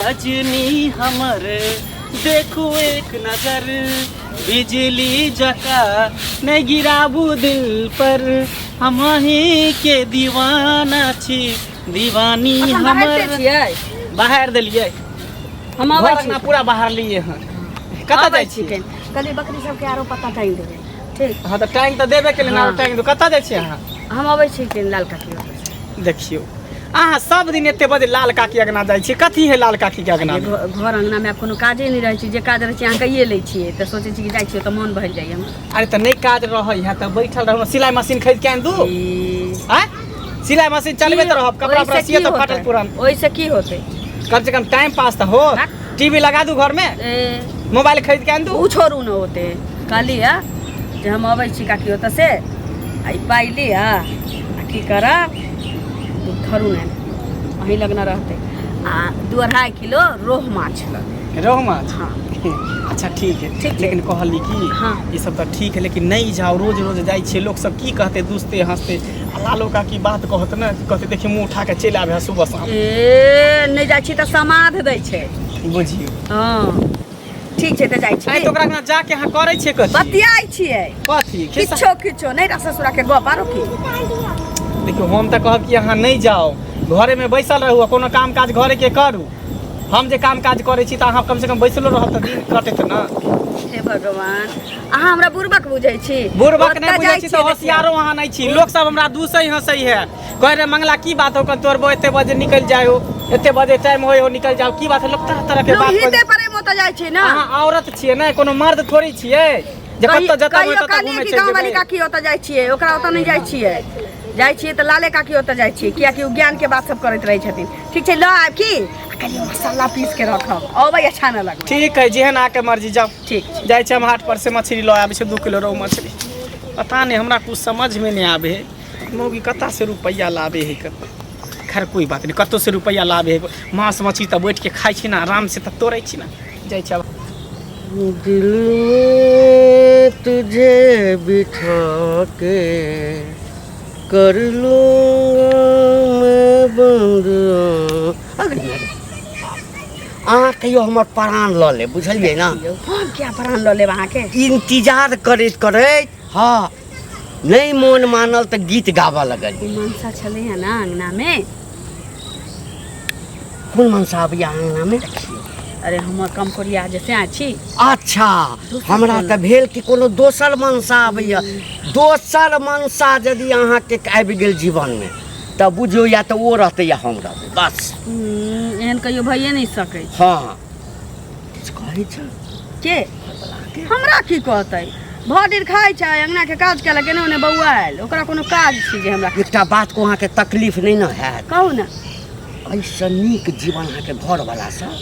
रजनी हमर देखो एक नजर बिजली जका नहीं गिराबू दिल पर हम ही के दीवाना छी दीवानी हमर बाहर दिलिए हम आबै छी पूरा बाहर लिए हैं कता जाय छी कली बकरी सब के आरो पता टाइम देबे ठीक हां त टाइम त देबे के ना टाइम दो कता जाय छी अहाँ हम आबै छी के लाल काकी देखियो अहाँ सब दिन एते बजे लाल काकी अगना जाय छी कथी है लाल काकी के अगना घर अंगना में कोनो काजे नहीं रहै छी जे काज रहै छी अहाँ कहिए लै छियै त सोचै छी कि जाय छी त मन भर जाय हम अरे त नहीं काज रहै है त बैठल रहू सिलाई मशीन खरीद के आन दू हैं सिलाई मशीन चलबे त रहब कपड़ा पर सिए त फाटल पुरान ओइ से की होतै कम से कम टाइम पास त हो टीवी लगा दू घर में मोबाइल खरीद के आन दू उ छोड़ू न होते काली है जे हम आबै छी काकी ओत से आई पाई ले आ की करा धरू ने वहीं लगना रहते आ 2.5 किलो रोह माछ लगे रोह माछ हाँ अच्छा ठीक है लेकिन कहली कि हाँ ये सब तो ठीक है लेकिन नहीं जाओ रोज रोज जाय छे लोग सब की कहते दूसते हंसते लालो का की बात कहत ना कहते देखि मुंह उठा के चल आबे सुबह शाम ए नहीं जाय छी त समाध दै छे बुझियो हां ठीक छे त जाय छी आई तो ओकरा ना जाके हां करे छे कथि बतियाई छिए कथि किछो नहीं रा ससुरा के गप आरो की देखियो हम त कहब कि अहाँ नहीं जाओ घरे में बैसल रहू कोनो काम काज घरे के करू हम जे काम काज करे छी त अहाँ कम से कम बैसलो रहब त दिन कटत ना हे भगवान अहाँ हमरा बुरबक बुझै छी बुरबक नहीं बुझै छी त होशियारो अहाँ नहीं छी लोग सब हमरा दूसई हंसई है कह रे मंगला की बात हो तोर बो एते बजे निकल जाओ एते बजे टाइम होय हो निकल जाओ की बात है लोग तरह तरह के बात हिते परे मत जाय छी ना अहाँ औरत छिए ना कोनो मर्द थोड़ी छिए जे कत जता होय तता घूमे छै गांव वाली काकी ओत जाय छिए ओकरा ओत नहीं जाय छिए जाय छिए त लाले काकी ओत जाय छिए किया कि ज्ञान के बात सब करैत रहै छथिन ठीक छै ल आब की कलियो मसाला पीस के रखब अबै अच्छा न लगै ठीक है जेहन आके मर्जी जाओ ठीक जाय छै हम हाट पर से मछली ल आबै छै 2 किलो रोहू मछली पता नहीं हमरा कुछ समझ में नहीं आवे है मौगी कता से रुपया लावे है खैर कोई बात नहीं कतो से रुपया लावे है मांस मछली त बैठ के खाइ छी ना आराम से त तोड़ै छी ना जाय छै दिल में तुझे बिठा के कर लूंगा मैं बंद अहाँ कहियो हमर प्राण ल ले बुझलिए ना हम क्या प्राण ल ले वहां के इंतजार करैत करैत हाँ नहीं मन मानल त गीत गावा लगल मनसा छले है ना अंगना में कौन मनसा अभी अंगना में अरे हमर कम कोरिया जैसे आछी अच्छा हमरा त भेल कि कोनो दोसर मनसा आबैया दोसर मनसा यदि अहाँ के आबि गेल जीवन में त बुझियो या त ओ रहते या हम रहते बस एहन कहियो भइए नहीं सकै हाँ कहै छ के हमरा की कहतै भडिर खाइ छै अंगना के काज केला केने ओने बौआ आयल ओकरा कोनो काज छै जे हमरा एकटा बात को अहाँ के तकलीफ नहीं न है कहू ना ऐसा नीक जीवन अहाँ के घर वाला सा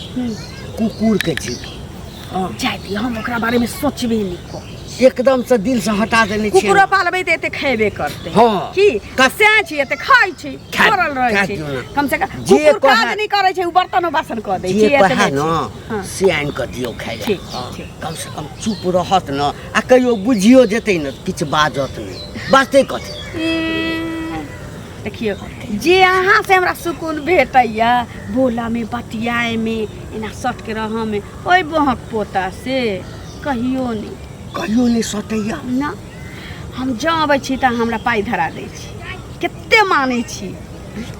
कुकुर के जीवन जाय हम ओकरा बारे में सोचबे नहीं को एकदम से दिल से हटा देने छी कुकुर पालबे त एते खेबे करते हाँ की कसे छी एते खाइ छी करल रहै छी कम से कम कुकुर काज नहीं करे छै उ बर्तनो बासन क दै छी एते है न से आन क दियो खाइ कम से कम चुप रहत न आ कहियो बुझियो जेतै न किछ बाजत नहीं बाते कथि देखियो जे अहाँ से हमरा सुकून भेटैया बोला में बतियाए में एना सट के रह में ओइ बहक पोता से कहियो नहीं सटैया ना हम जाबै छी त हमरा पाई धरा दै छी कते मानै छी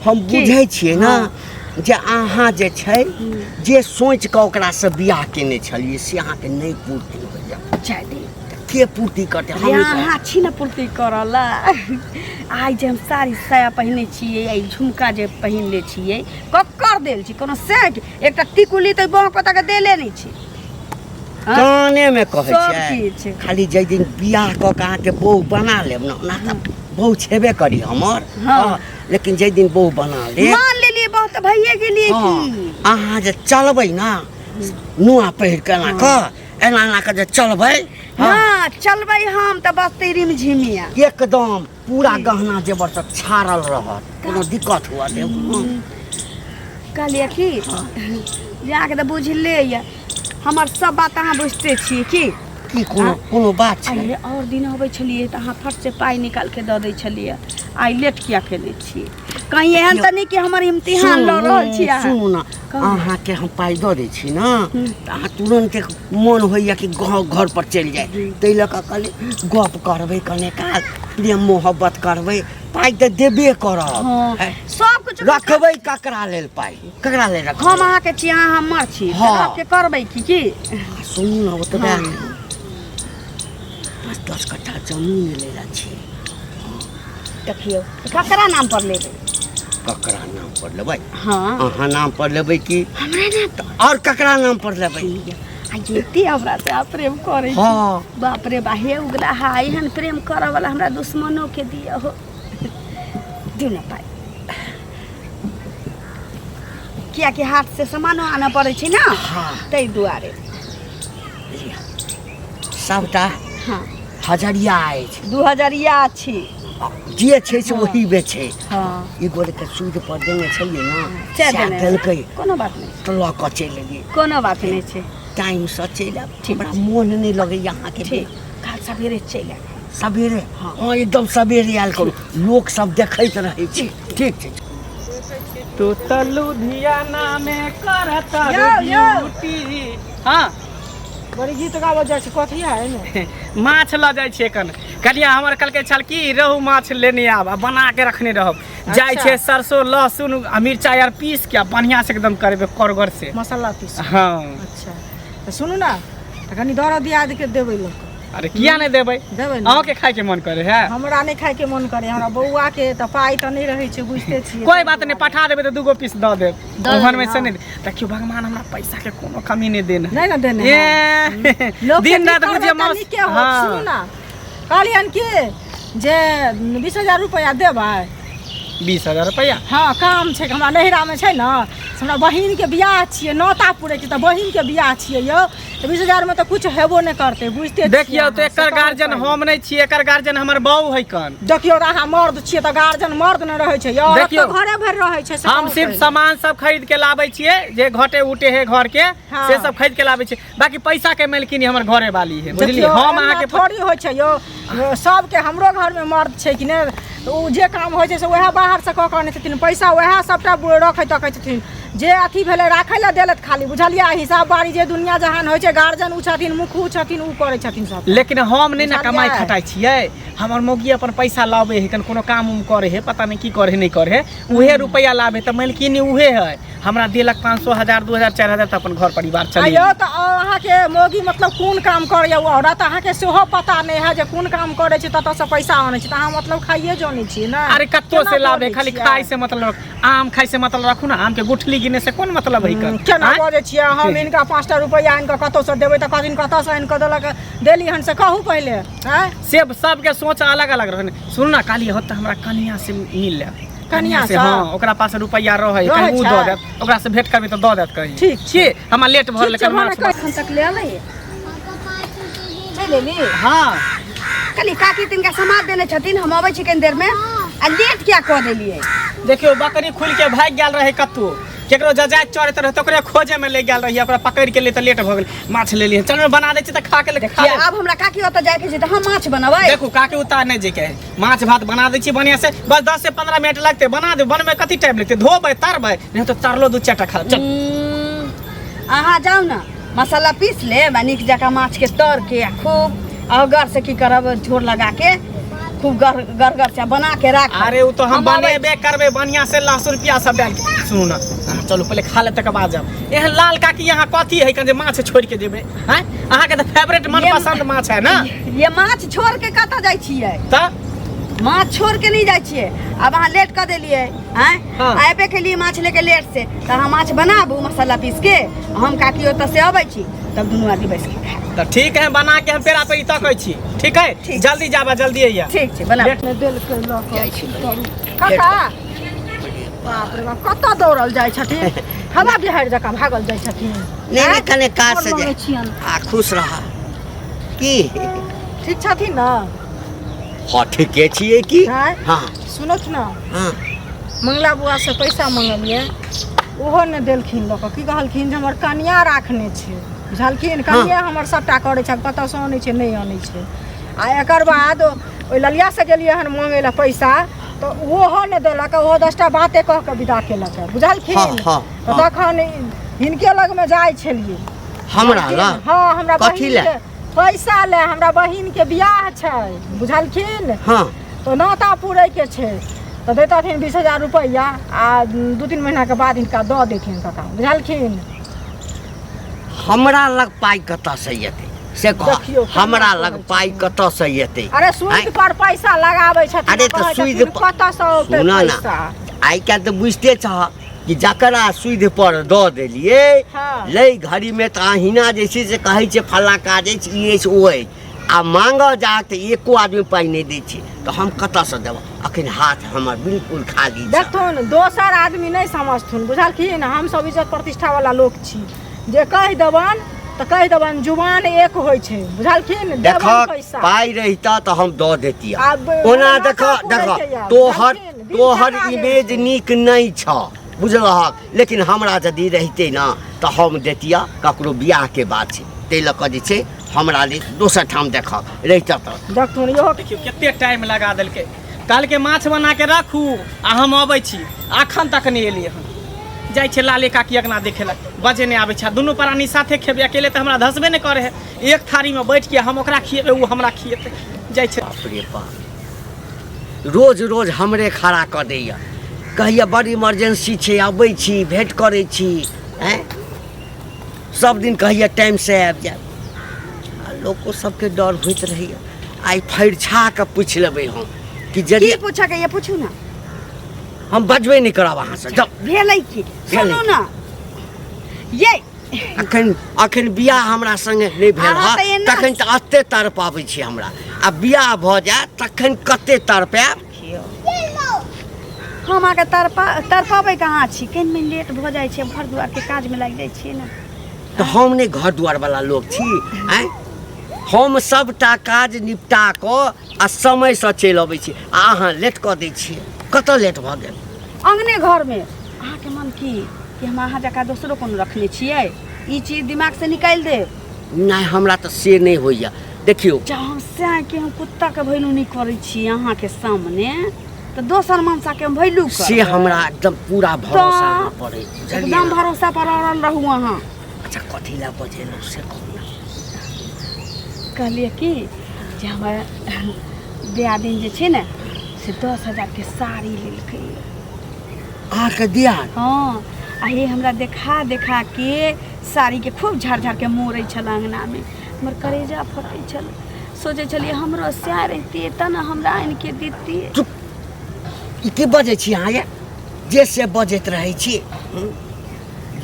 हम बुझै छियै ना जे अहाँ जे छै जे सोच के ओकरा से बियाह केने छलिए से अहाँ के नहीं पूर्ति होइया जाय दे के पूर्ति करते हम अहाँ छी ना पूर्ति करला आई जे हम साड़ी साया पहिने छिए आई झुमका जे पहिन ले छिए कक्कर देल छी कोनो सेट एकटा टिकुली त बहक पता के देले नहीं छी काने में कहै छै खाली जै दिन बियाह क के अहाँ के बहू बना लेब ना ओना त बहू छेबे करी हमर हाँ लेकिन जै दिन बहू बना ले मान लेलिए बहुत भइए गेलिए की अहाँ जे चलबै ना नुआ पहिर के ना क एना ना के जे चलबै हां चलबै हम त बस तेरी झिमिया एकदम पूरा गहना जेवर सब छाड़ल रहत कोनो दिक्कत हुआ दे कहलिए की जाके त बुझले या हमर सब बात अहाँ बुझते छी की कोनो बात छै अरे और दिन होबै छलिए त अहाँ फट से पाई निकाल के द दै छलिए आई लेट किया केने छी कहीं एहन त नहीं कि हमर इम्तिहान ल रहल छी अहाँ। सुनू ना अहाँके हम पाइ दऽ दै छी ने तऽ अहाँ तुरन्त मोन होइए कि घर पर चलि जाए ताहि लऽ कऽ कहली गप करबै कने काल प्रेम मोहब्बत करबै पाइ तऽ देबे करब हाँ, सब कुछ रखबै ककरा लेल पाइ ककरा लेल रखबै हम अहाँके छी अहाँ हमर छी हाँ। आपके करबै की सुनू ना ओतबे हाँ। 10 कट्ठा जमीन लेला छी देखियौ ककरा नाम पर लेबै ककरा नाम पर लेबै हाँ अहाँ नाम पर लेबै कि हमरा नाम पर और ककरा नाम पर लेबै आ एते हमरा से आप प्रेम करै छी हाँ बाप रे बा हे उगला हा एहन प्रेम करऽ वाला हमरा दुश्मनों के दिया हो दिउ न पाइ किया कि हाथ से सामानो आना पड़ै छै ना हाँ ताहि दुआरे सबटा हाँ हजरिया अछि 2000 छी जे छै से वही बेचे हाँ एगो के सूद पर देने छलिए ना से सएह देने देलकै कोनो बात नहीं तऽ लऽ कऽ चलि एलियै कोनो बात नहीं छै टाइम से चलि आब हमरा मोन नहि लगैया अहाँके ठीक काल सवेरे चलि आएब सवेरे हाँ एकदम सवेरे आयल करू लोक सब देखैत रहै छै ठीक छै तू तो लुधियाना में करता यो, यो। ड्यूटी हाँ बड़ी गीत गावल जाइ छै कथी है ने माछ ल जाइ छियै कन कनिया हमर कहलकै छल कि रहू माछ लेने आब आ बना के रखने रहब जाइ अच्छा। छै सरसों लहसुन आ मिरचाई आर पीस के बढ़िया से एकदम करबे करगर से मसाला पीस हाँ अच्छा तो सुनू ना तो कनी दर दियाद के देबै लोग अरे किया नहीं देबै देबै ना अहों के खाए के मन करे है हमरा नहीं खाए के मन करे हमरा बौआ के तो पाई तो नहीं रहे छै बुझते छियै कोई बात नहीं पठा देबै तो 2 पीस दऽ देब दऽ ओहन देब, में से हाँ। नहीं देखियो भगवान हमरा पैसा के कोनो कमी नहीं देना नहीं ना देने ये लोग के दिन रात की बुझिए करबै मौस तनी के होत, सुनू ना कहलियन कि जे 20,000 रुपया देबै 20,000 रुपया हाँ काम छै हमरा नहिरा में छै ना हमरा बहिन के बियाह छियै नौता पूरे छै तो बहिन के बियाह छियै यो तो 20,000 में तो कुछ हेबो नहीं करते बुझते छियै देखियो तो अहाँ, एकर से गार्जियन कहू हम नहीं छियै एकर गार्जियन हमर बहू है कन देखियो अहाँ मर्द छियै तऽ गार्जियन मर्द न रहै छै औरत देखियो, तऽ घरे भरि रहै छै से हम कहू सिर्फ पहिले। सामान सब खरीद के लाबै छियै जे घटे उटे है घर के हाँ। से सब खरीद के लाबै छियै बाकी पैसा के मालकिन हमर घरे वाली है बुझलिए देखियो, हम एना अहाँ के थोड़ी होइ छै यो सबके हमरो घर में मर्द छै कि ने उ जे काम होइ छै से वएह बाहर से कऽ कऽ आनै छथिन पैसा वएह सबटा रखै तकै छथिन जे अथी भेलै राखै लए देलत खाली बुझलियै हिसाब बारी जे दुनिया जहान होइ छै गार्जियन उ छथिन मुखू छथिन उ करै छथिन सब लेकिन हम नहीं ना बुझलियै? कमाई खटाई छियै हमर मौगी अपन पैसा लाबे है कन कोनो काम उम करे है पता नहीं की करे है नहीं करे है उहे रुपया लाबे त मालकिन उहे है हमरा देलक 500 1000 2000 4000 त अपन घर परिवार चली अयो तऽ अहाँके मौगी मतलब कोन काम करैया ओ औरत अहाँके सेहो पता नहीं है जे कोन काम करै छै ततऽ से पैसा आनै छै तऽ अहाँ मतलब खाइए जानै छियै ना अरे कत्तो केना से लाभे बजै खाली छियै? खाई से मतलब आम खाई से मतलब रखू ना आम के गुठली गिने से कोन मतलब है कर केना आँय? बजै छियै हम इनका 5 टा रुपैआ आनि कऽ कतौ से देबै तऽ कहथिन कतऽ से आनि कऽ देलक देली हन से कहू पहिले हैं से सबके सोच अलग अलग रहने सुनू ना काली होत हमरा कनिया से मिल ले कनिया से से? हाँ ओकरा पास रुपया रहे रहै कहीं उ छै? दऽ देत ओकरा से भेंट करबे तऽ दऽ देत कहीं ठीक छी हमरा लेट भऽ ठीक छै लेकिन भने माछ एखन तक ले आलै चलि एली हाँ कली काकी तिनका समाद देने छथिन हम अबै छी कनी देर में आ लेट क्या कऽ देलियै देखियो बकरी खुल के भाग गेल रहे कत्तो केकरो जजाइत चढ़ैत रहे तऽ ओकरे खोजे में ले गेल रही ओकरा पकड़ के लिए तऽ लेट भऽ गेल माछ ले लिए चल बना दै छी तऽ खा के ले खा देखिए ले आब हमरा काकी ओतऽ जाके छै तऽ हम माछ बनबै देखू काके उतार नहीं जे के माछ भात बना दै छी बढ़िया से बस 10 से 15 मिनट लगते बना दे बनमे कथी टाइम लगते धोबै तरबै नहीं तो तरलो 2-4 टा खा चल अहाँ जाउ ने मसाला पीस लेब आ नीक जकाँ माछ के तर के आ खूब अगर से की करब झोर लगा के खूब गरगर से बना के राख अरे वो तो हम बनेबे करबे बढ़िया से लहसुन प्याज सब डाल के सुनू ना चलो पहले खा ले तक बाद जाब एहन लाल काकी यहाँ कथी है जे माछ छोड़ के देबे हैं अहाँ के तो फेवरेट मनपसंद माछ है ना ये माछ छोड़ के कतऽ जाइ छियै त माछ छोड़ के नहीं जाइ छियै अब अहाँ लेट कर देलिए हैं हाँ। आबे के लिए माछ लेके लेट से तऽ अहाँ माछ बनाबू मसाला पीस के हम काकी ओतऽ से अबै छी तब दुनू आदमी बैस के खाएब तो ठीक है बना के हम पेरा पे तकै छी ठीक है ठीक। जल्दी जाबा जल्दी आइया ठीक छै बना लेट ने देल के लऽ जाइ कऽ छी काका बाप रे बाप कतऽ दौड़ल जाइ छथिन हवा बिहाड़ि जकाँ भागल जाइ छथिन नहीं हैं? नहीं कने काज से मोन जाए लगै छियनि। आ खुश रहा की ठीक छथिन ने हाँ ठीके छियै की हैं? हाँ सुनत ने हाँ मंगला बुआ से पैसा मंगलिए ओहो ने देलखिन लऽ कऽ की कहलखिन जे हमर कनिया राखने छै बुझलखिन कनिया हमर सबटा करै छै कतऽ से आनै छै नहीं आनै छै आ एकर बाद ओइ ललिया से गेलिए हन मांगे ला पैसा तो ओहो ने देलक ओहो 10टा बाते कह के विदा केलक बुझलखिन। हाँ, तो तखन हिनके लग में जाइ छलिए हमरा लग हाँ हमरा कथी बहिन ले? के पैसा ले हमरा बहिन के बियाह छै बुझलखिन। हाँ तो नाता पूरे के छै तो देतथिन 20,000 रुपैया आ 2-3 महीना के बाद हिनका दऽ देथिन कका बुझलखिन। हमरा लग पाइ कतऽ से एतै से देखियौ, कह हमरा लग पाइ कतऽ से एतै? अरे सूद पर पैसा लगाबै छथिन। अरे तो कहै सूद छथिन, पर- कतऽ से औतै सुन ना पैसा? आइ काल्हि तऽ बुझिते छह कि जकरा सूद पर दऽ देलियै हाँ। लै घड़ी में तऽ अहिना जे छै से कहै छै फल्ला काज अछि ई अछि ओ अछि आ मांगऽ जा तऽ एको आदमी पाइ नहि दै छै तऽ हम कतऽ से देबऽ? अखन हाथ हमर बिल्कुल खाली छै। देखथुन दोसर आदमी नहीं समझथुन बुझलखिन। हम सब इज्जत प्रतिष्ठा वाला लोग छी जे कहि देबन तऽ कहि देबन जुबान एक होइ छै बुझलखिन। देख देबन पैसा पाइ रहिता तऽ हम दऽ देतियै। आब ओना माथा देख पूरै देख छै यार, तोहर बुझलखिन? दिल तोहर सका इमेज गेल छै। नीक नहि छ बुझलहक लेकिन हमरा यदि रहितै ना तऽ हम देतियै ककरो बियाह के बात छै ताहि लऽ कऽ जे छै हमरा लेल दोसर ठाम देखक रहिता तऽ। देखथुन इहो देखियो कते टाइम लगा देलकै। कहलकै माछ बना के रखू आ हम अबै छी अखन तक नहीं एलियै हन। जाइ छै लाले काकी अगना देखे ला बजे नहीं आबै छै। दुनू प्राणी साथे खेबे अकेले तऽ हमरा धसबे नहीं करे है। एक थारी में बैठ के हम ओकरा खिएबै वो हमरा खिएतै। जाइ छै बाप रे बाप रोज रोज हमरे खड़ा कऽ दैया कहैया बड़ इमरजेंसी छै अबै छी भेंट करै छी हैं सब दिन कहैया टाइम से आबि जायब आ लोको सबके डर होइत रहैया। आइ फरिछा के पूछि लेबै हम कि की यदि पूछा के ये पूछू ना हम बजबे नहीं करब अहाँ से जब भेलै की सुनू ना ये अखन बियाह हमरा संगे नहीं भेल अहाँ तऽ है एना- तखन तऽ एते तड़पाबै छी हमरा आ बियाह भऽ जायत तखन कते तड़पायब। हम आके तरपाबै कहाँ छी कनि में लेट भऽ जाइ छै घर दुआर के काज में लागि जाइ छियै ना। तऽ हम नहीं घर दुआर वाला लोग छी आँय हम सबटा काज निपटा कऽ आ समय से चलि अबै छी आ अहाँ लेट कऽ दै छियै। कतऽ लेट भऽ गेल? अंगने घर में अहाँके मन की कि हम अहाँ जकाँ दोसरो कोनो रखने छियै ई चीज दिमाग से निकालि दे। नहीं हमरा तऽ से नहीं होइया। देखियो जब हम से कि हम कुत्ता के भैलू नहीं करै छी अहाँ के सामने तो दोसर मनसा के हम भैलू कर से हमरा एकदम पूरा भरोसा न पड़े एकदम भरोसा पर अड़ल रहू अहाँ। अच्छा कथी ला बजेलौ से कहू ना। कहलिए कि जे हमर दियादिन जे छै ने से 10,000 के साड़ी लेलकै। अहाँके दिया हाँ आ ये हमरा देखा देखा के साड़ी के खूब झाड़ झाड़ के मोड़ै छल अंगना में हमर करेजा फटै छल। सोचे छलिए हमरो सैह रहती त न हमरा आनि के देती। चुप ई की बजै छी अहाँ ये जे से बजैत रहै छी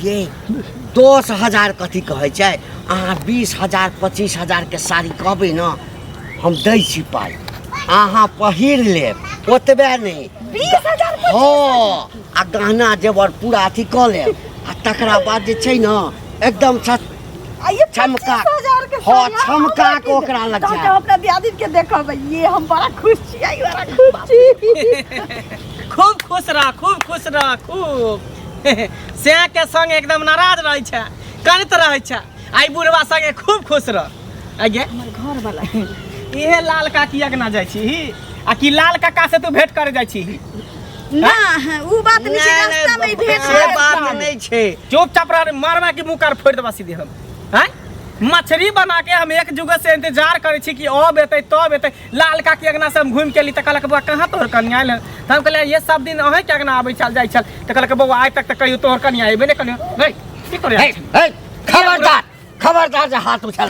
ये 10,000 कथी कहै छै अहाँ 20,000 25,000 के साड़ी कहबै न हम दै छी पाइ अहाँ पहिर लेब ओतबे नहीं 20,000 हाँ आ गहना जेवर पूरा अथी कऽ लेब आ तकरा बाद जे छै न एकदम चमका हाँ चमका के ओकरा लग तो जाए। अपना दियादिन के देखब ये हम बड़ा खुश छी आई बड़ा खुश छी। खूब खुश रह खूब से के संग एकदम नाराज रहै छै कानैत रहै छै। आई बुढ़वा संगे खूब खुश रह। आगे हमर घर वाला इहे लाल काकी अगना जाइ छी आ कि लाल काका से तू भेंट करे जाइ छी? ना उ बात नहीं छै रास्ता में भेट से बात नहीं छै। चुपचाप रह मारवा के मुंह कर फोड़ देबा सीधे हम हैं। मछली बना के हम एक जुग से इंतजार करे छी कि अब एतै तब एतै। लाल काकी अगना से हम घूम के ली त कहलक बउआ कहाँ तोहर कन्या आयल? त हम कहलिए ये सब दिन अहे के अगना आबै चल जाइ छल त कहलक बउआ आइ तक त कहियो तोहर कन्या आइबे नहीं कहलियो गई की करे ए खबरदार खबरदार जे हाथ उछाल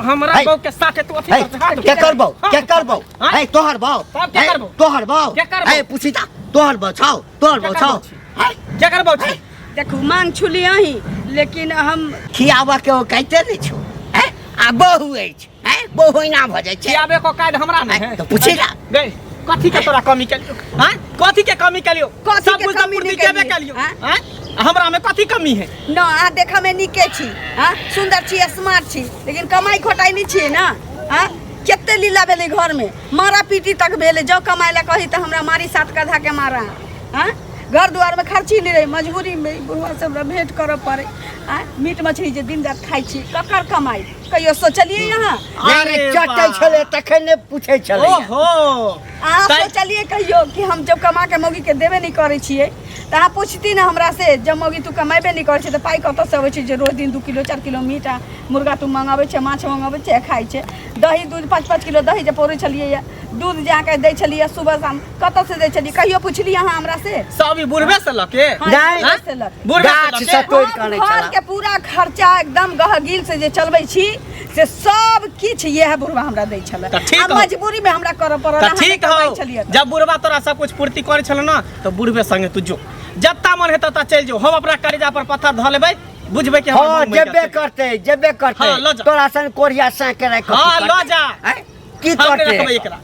हमरा बउ के साथे तू अथी कर के करबौ ए तोहर बौ तब के करबौ? तोहर बौ के करबौ? ए पुछिता तोहर बौ छौ क्या करबौ छी? देखू मांग छुली अही लेकिन हम खियाबा के ओ कहते नहीं छौ ए आ बहु अछि ए बहु ना भ जाय छै। खियाबे को काज हमरा नहीं है तो पूछिला गई कथी के तोरा कमी कलियो हैं? कथी के कमी कलियो? कथी सब के कुछ तो कमी पूर्ति नहीं केबे कलियै, कलियो हैं? हैं? हमरा में कथी कमी है? न आ देखा में निके छी हां सुंदर छी स्मार्ट छी लेकिन कमाई खोटाई नहीं छी ना हां। केते लीला भेले घर में मारा पीटी तक भेले जो कमाई ला कही त हमरा मारी साथ कधा के मारा हां। घर दुआर में खर्ची नहीं रही मजबूरी में बुढ़वा से हमरा भेंट करब पड़े हां। मीट मछली जे दिन रात खाई छी ककर कमाई कहियो सोचलिए यहाँ अरे चटे वाह। छले तखन ने पूछे छले ओहो अहाँ तै- सोचलिए कहियो कि हम जब कमा के मौगी के देबे नहीं करे छियै तऽ अहाँ पूछती ना हमरा से जब मौगी तू कमेबे नहीं करे छै तऽ पाइ कतऽ से अबै छै जे रोज दिन 2 किलो 4 किलो मीट आ मुर्गा तू मंगाबै छै माछ मंगाबै छै खाइ छै दही दूध 5-5 किलो दही जे पौरे छलिए या दूध जाके दै छलिए सुबह शाम कतऽ से दै छलिए कहियो पूछली अहाँ हमरा से सब ई बुढ़बे से लके नहीं। हाँ, से लग। बुढ़बे गाछ से से लके तोड़ हम काने घर छला के पूरा खर्चा एकदम गहगिल से जे चलबै छी से सब किछ यह बुढ़वा हमरा दै छले तऽ ठीक आ हो। मजबूरी में हमरा करऽ पड़ल तऽ ठीक हो जब बुढ़बा तोरा सब कुछ पूर्ति करे छल ना तो बुढ़बे संगे तू जो जत्ता मन हेतौ ता चल जो हम अपना करेजा पर पत्थर धऽ लेबै बुझबै कि हाँ जेबे करते हाँ, लऽ जा। तोरा सन कोरिया सा के रख हाँ लऽ जा की हम करते रखबै एकरा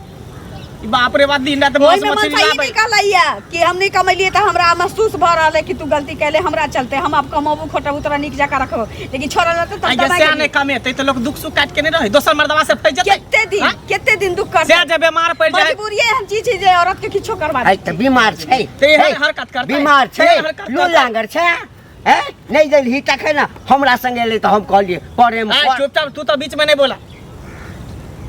ई बाप रे बाप दिन रात ओहि मांस में मछली मनसाई लाबै निकलैया कि हम नहीं कमेलिए तो हमरा महसूस भ रहल है कि तू गलती कैले हमरा चलते हम अब कमाबू खोटबू तोरा नीक जका रखबो लेकिन छोड़ा रहते आ तब जैसे आने कमेतै त लोग दुख सुख काट के नहीं रहे दोसर मर्दवा से फैस जेतै केते दिन दुख कर से जे बीमार पड़ जाए मजबूरी एहन चीज है जे औरत के किछो करबा आई त बीमार छै ते एहन हरकत करतै बीमार छै एहन हरकत लू करतै। लांगर छै हैं नहीं देलही तखे ना हमरा संगे एले त हम कहलिए प्रेम आ, कर चुपचाप तू तो बीच में नहीं बोला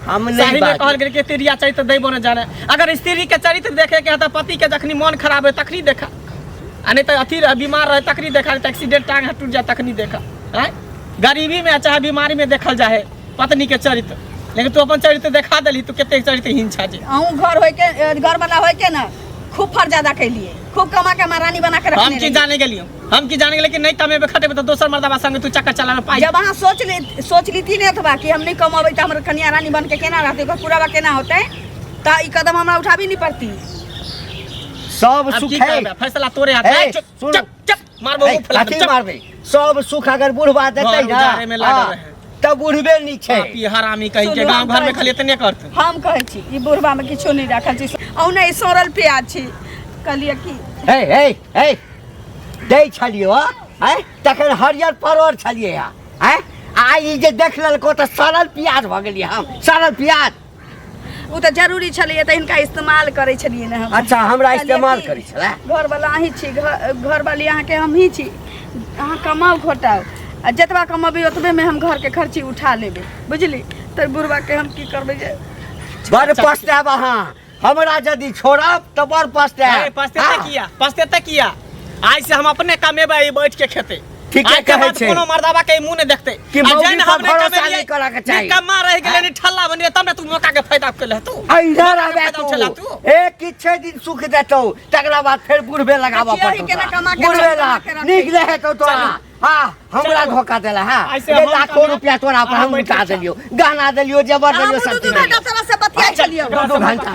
हम सही नहीं में बात कहल गेल कि स्त्रिया चरित्र दैबो न जाने अगर स्त्री के चरित्र देखे के है तो पति के जखनी मन खराब है तखनी देखा आ नहीं तो अथी बीमार रहे तखनी देखा नहीं तो एक्सीडेंट टांग हाथ टूट जाए तखनी देखा हैं गरीबी में चाहे बीमारी में देखल जाए पत्नी के चरित्र लेकिन तू अपन चरित्र देखा देली तू केते चरित्र हीन छा जे अहूँ घर होय के घर वाला होय के ना खूब फर ज्यादा कैलिए खूब कमा के महारानी बना के हम रखने की रहिए। जाने गेलियो हम की जाने गेलिए कि नहीं कमेबे खटेबे तो दोसर मर्दवा संगे तू चक्कर चलावे पाई जब अहाँ सोच लीती नहीं अथवा कि हम नहीं कमाबे तो हमर कन्या रानी बन के केना रहते ओकर पूरा केना होते तो ई कदम हमरा उठाबी नहीं पड़ती सब अब सुख की है करबे फैसला तोरे हाथ ए, में चुप सुन। चुप चुप मारबो ए, मुंह फुला कथी मारबे सब सुख अगर बुढ़वा देतै घर ना उजारे में लागल हाँ, रहे। तब बुढ़बे नहीं छै पापी हरामी कहीं के सुनू, गांव हम घर में कहै खाली इतने करते हम कहै छी ई बुढ़बा में किछो नहीं रखल छी औ नहीं सोरल प्याज छी कहलिए कि हे हे हे दै छलियो हैं तखन हरियर परोर छलिए हैं आ ई जे देख लेलको त सरल प्याज भ गेलिए हम सरल प्याज उ तो जरूरी छलिए तो इनका इस्तेमाल करे छलिए ना हम अच्छा हमरा कहलिए इस्तेमाल कि करै छलै घर वाला अहीं छी घर वाली अहाँ के हम ही छी अहाँ कमाओ घोटाओ आ जतबा कमबी ओतबे में हम घर के खर्ची उठा लेबे बुझली तो बुढ़बा के हम की करबे जे बड़ पछताब अहाँ हमरा यदि छोड़ब त बड़ पछताब पछतेते किया आज से हम अपने कमेबै बैठ के खेते ठीके आज के कहै बाद छै। कोनो मर्दावा के मुंह ने देखते कि आ मौगी जैन पर हमने भरोसा कमेलिए, नहीं करऽ के चाही। निकम्मा रह गेलै नि ठल्ला बनिए तब ने तू मौका के फायदा कर ले तू इधर आबे फायदा उठेला तू एक किछे दिन सुख देतौ तकरा बाद फेर बुढ़बे लगाबऽ देखियौ, ई पड़तौ केना कमा के बुढ़बे कमा ला के रखै नीक रहेतौ तोरा हाँ हमरा चलू। धोखा देला हाँ ऐसे ये हम लाखों कमे- रुपया तोरा पर हम बैठ उठा के देलियो गहना देलियो जेवर हम देलियो दू सब दू चीज घंटा से बतिया छलिए दो घंटा